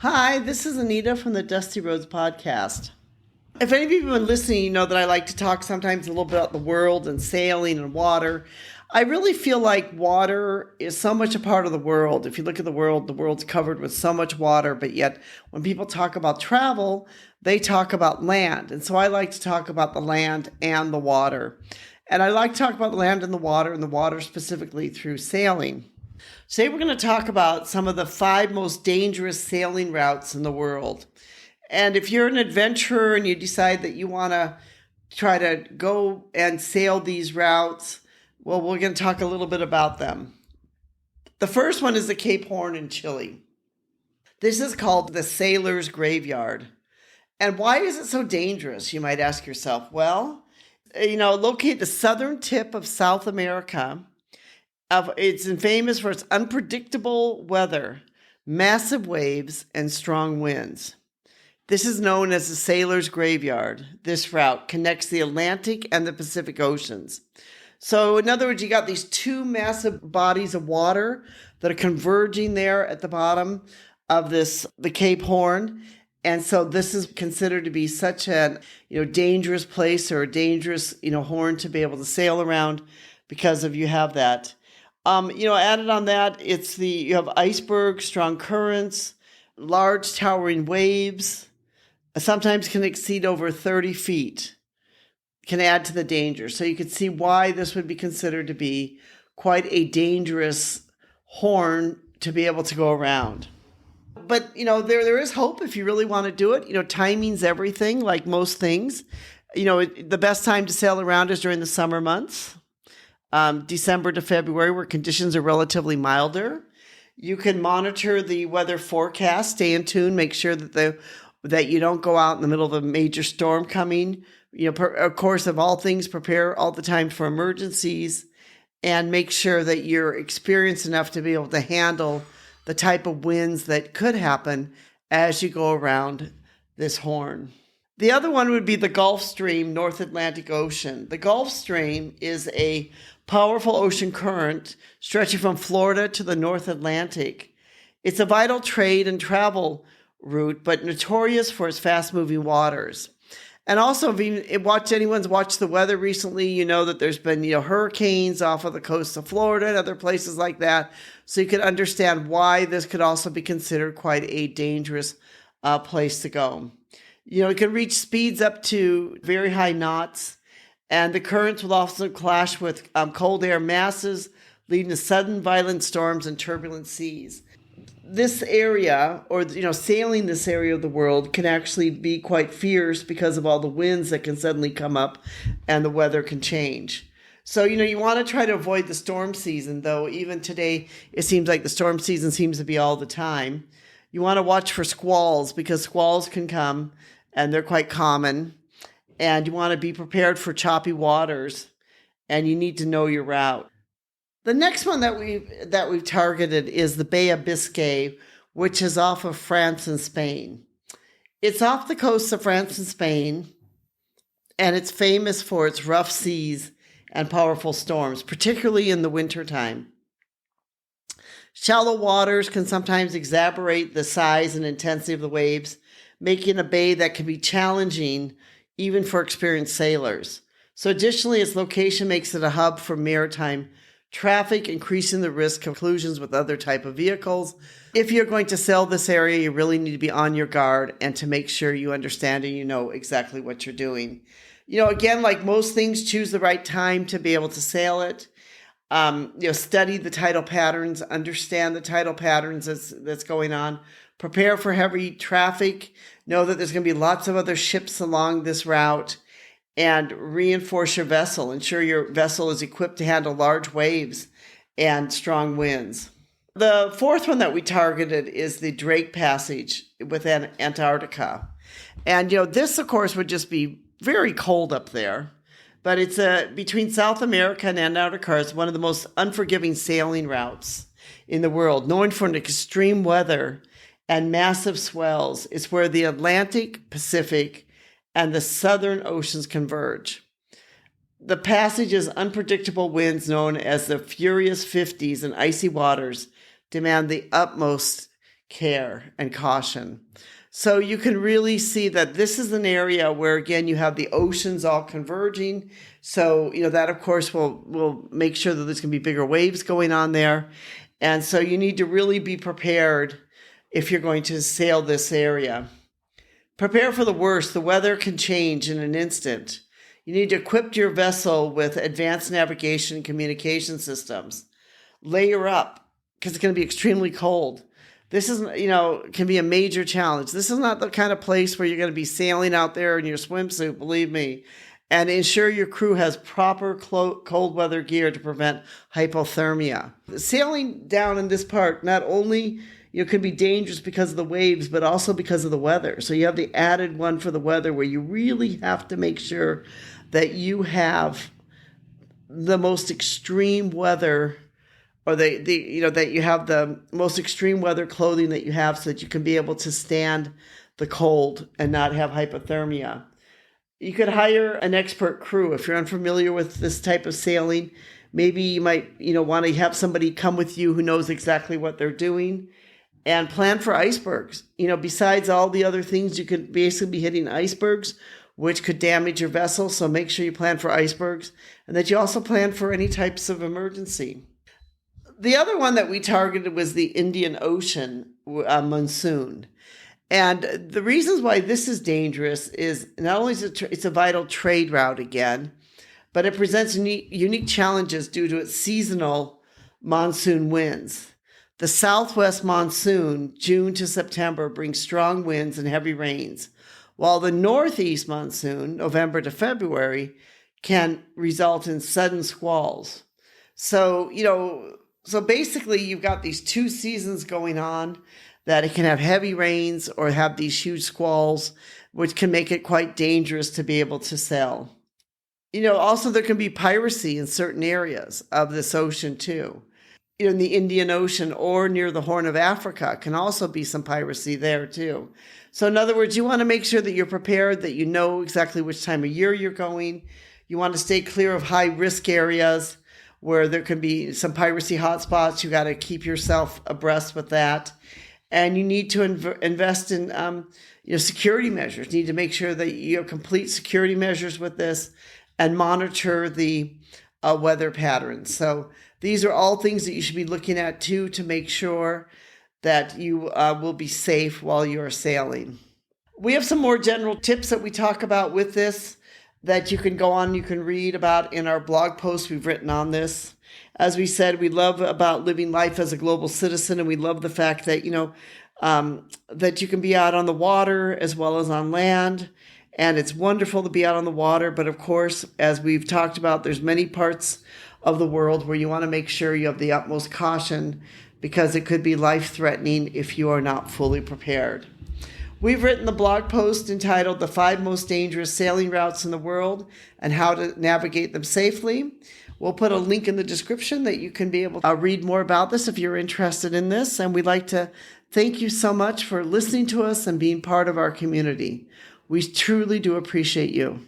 Hi, this is Anita from the Dusty Roads podcast. If any of you have been listening, you know that I like to talk sometimes a little bit about the world and sailing and water. I really feel like water is so much a part of the world. If you look at the world's covered with so much water, but yet when people talk about travel, they talk about land. And so I like to talk about the land and the water. And I like to talk about the land and the water specifically through sailing. Today we're going to talk about some of the 5 most dangerous sailing routes in the world. And if you're an adventurer and you decide that you want to try to go and sail these routes, well, we're going to talk a little bit about them. The first one is the Cape Horn in Chile. This is called the Sailor's Graveyard. And why is it so dangerous, you might ask yourself? Well, located the southern tip of South America. It's famous for its unpredictable weather, massive waves, and strong winds. This is known as the Sailor's Graveyard. This route connects the Atlantic and the Pacific Oceans. So in other words, you got these 2 massive bodies of water that are converging there at the bottom of the Cape Horn. And so this is considered to be such a dangerous place or a dangerous horn to be able to sail around because you have that. Added on that, you have icebergs, strong currents, large towering waves, sometimes can exceed over 30 feet, can add to the danger. So you can see why this would be considered to be quite a dangerous horn to be able to go around. But, there is hope if you really want to do it. Timing's everything, like most things. The best time to sail around is during the summer months. December to February, where conditions are relatively milder. You can monitor the weather forecast, stay in tune, make sure that you don't go out in the middle of a major storm coming. Of course, of all things, prepare all the time for emergencies and make sure that you're experienced enough to be able to handle the type of winds that could happen as you go around this horn. The other one would be the Gulf Stream, North Atlantic Ocean. The Gulf Stream is a powerful ocean current stretching from Florida to the North Atlantic. It's a vital trade and travel route, but notorious for its fast-moving waters. And also, if anyone's watched the weather recently, you know that there's been hurricanes off of the coast of Florida and other places like that. So you can understand why this could also be considered quite a dangerous place to go. It can reach speeds up to very high knots, and the currents will often clash with cold air masses, leading to sudden violent storms and turbulent seas. This area, or sailing this area of the world, can actually be quite fierce because of all the winds that can suddenly come up and the weather can change. So, you want to try to avoid the storm season, though even today it seems like the storm season seems to be all the time. You want to watch for squalls because squalls can come and they're quite common. And you want to be prepared for choppy waters and you need to know your route. The next one that we've targeted is the Bay of Biscay, which is off of France and Spain. It's off the coast of France and Spain, and it's famous for its rough seas and powerful storms, particularly in the wintertime. Shallow waters can sometimes exacerbate the size and intensity of the waves, making a bay that can be challenging even for experienced sailors. So additionally, its location makes it a hub for maritime traffic, increasing the risk of collisions with other type of vehicles. If you're going to sail this area, you really need to be on your guard and to make sure you understand and you know exactly what you're doing. Again, like most things, choose the right time to be able to sail it. Study the tidal patterns, understand the tidal patterns that's going on. Prepare for heavy traffic. Know that there's going to be lots of other ships along this route. And reinforce your vessel. Ensure your vessel is equipped to handle large waves and strong winds. The fourth one that we targeted is the Drake Passage within Antarctica. And, this, of course, would just be very cold up there. But it's between South America and Antarctica. It's one of the most unforgiving sailing routes in the world, known for an extreme weather and massive swells. It's where the Atlantic, Pacific, and the southern oceans converge. The passage's unpredictable winds, known as the Furious 50s, and icy waters demand the utmost care and caution. So you can really see that this is an area where, again, you have the oceans all converging. So, that, of course, will make sure that there's going to be bigger waves going on there. And so you need to really be prepared if you're going to sail this area. Prepare for the worst. The weather can change in an instant. You need to equip your vessel with advanced navigation and communication systems. Layer up because it's going to be extremely cold. This is, can be a major challenge. This is not the kind of place where you're going to be sailing out there in your swimsuit, believe me. And ensure your crew has proper cold weather gear to prevent hypothermia. Sailing down in this part not only can be dangerous because of the waves, but also because of the weather. So you have the added one for the weather where you really have to make sure that you have the most extreme weather, or that you have the most extreme weather clothing that you have, so that you can be able to stand the cold and not have hypothermia. You could hire an expert crew. If you're unfamiliar with this type of sailing, maybe you might want to have somebody come with you who knows exactly what they're doing. And plan for icebergs. Besides all the other things, you could basically be hitting icebergs, which could damage your vessel. So make sure you plan for icebergs, and that you also plan for any types of emergency. The other one that we targeted was the Indian Ocean monsoon. And the reasons why this is dangerous is not only is it's a vital trade route again, but it presents unique challenges due to its seasonal monsoon winds. The southwest monsoon, June to September, brings strong winds and heavy rains, while the northeast monsoon, November to February, can result in sudden squalls. So, so basically you've got these two seasons going on, that it can have heavy rains or have these huge squalls, which can make it quite dangerous to be able to sail. Also there can be piracy in certain areas of this ocean too. In the Indian Ocean or near the Horn of Africa can also be some piracy there too. So in other words, you want to make sure that you're prepared, that you know exactly which time of year you're going. You want to stay clear of high risk areas where there can be some piracy hotspots. You got to keep yourself abreast with that. And you need to invest in security measures. You need to make sure that you have complete security measures with this and monitor the weather patterns. So these are all things that you should be looking at too, to make sure that you will be safe while you're sailing. We have some more general tips that we talk about with this that you can go on, you can read about in our blog post we've written on this. As we said, we love about living life as a global citizen, and we love the fact that, that you can be out on the water as well as on land. And it's wonderful to be out on the water. But of course, as we've talked about, there's many parts of the world where you want to make sure you have the utmost caution, because it could be life-threatening if you are not fully prepared. We've written the blog post entitled "The 5 Most Dangerous Sailing Routes in the World and How to Navigate Them Safely." We'll put a link in the description that you can be able to read more about this if you're interested in this. And we'd like to thank you so much for listening to us and being part of our community. We truly do appreciate you.